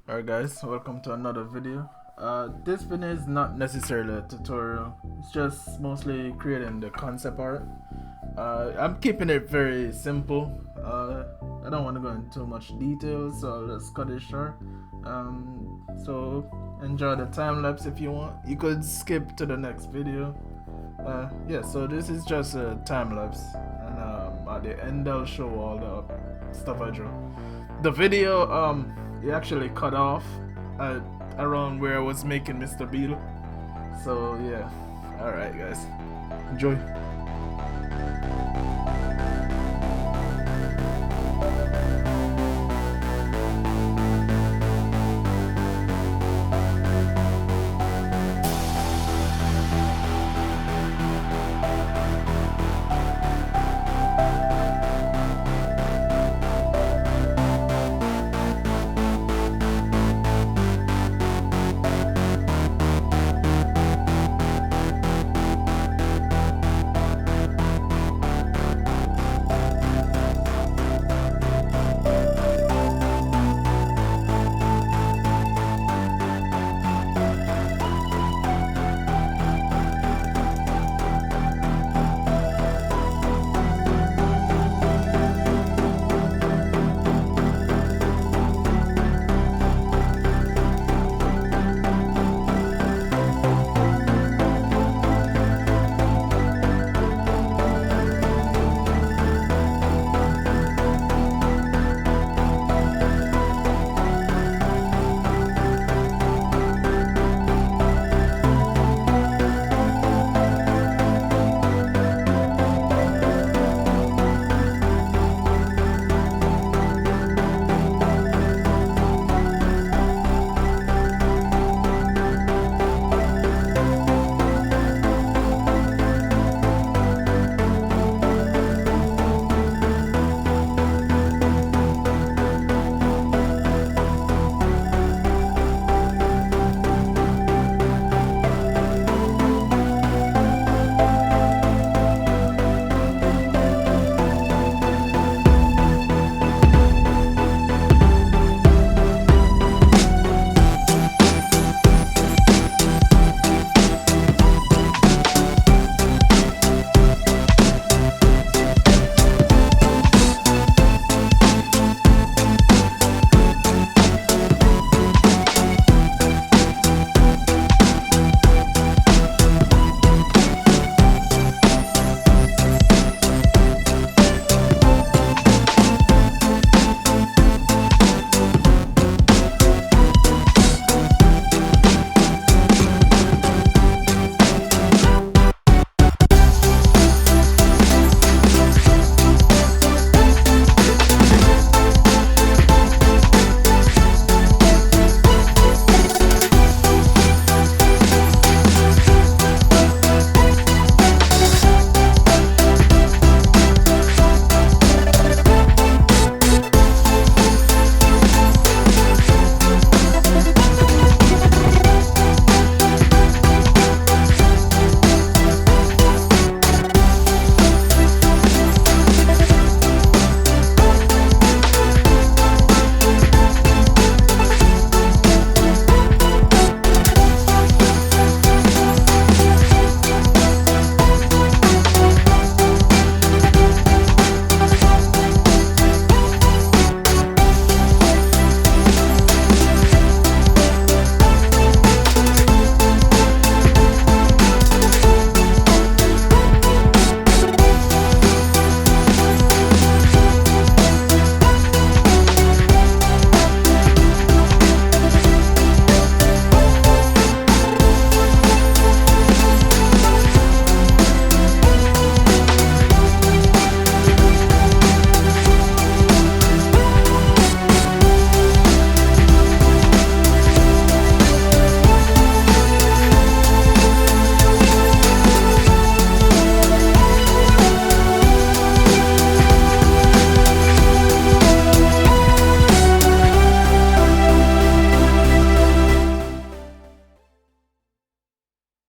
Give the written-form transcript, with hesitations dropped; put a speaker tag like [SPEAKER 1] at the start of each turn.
[SPEAKER 1] Alright guys, welcome to another video. This video is not necessarily a tutorial, it's just mostly creating the concept art. I'm keeping it very simple. I don't want to go into too much detail, so I'll just cut it short. So enjoy the time lapse if you want. You could skip to the next video. Yeah, so this is just a time lapse, and at the end I'll show all the stuff I drew. The video it actually cut off at around where I was making Mr. Beetle. So yeah, alright guys, enjoy.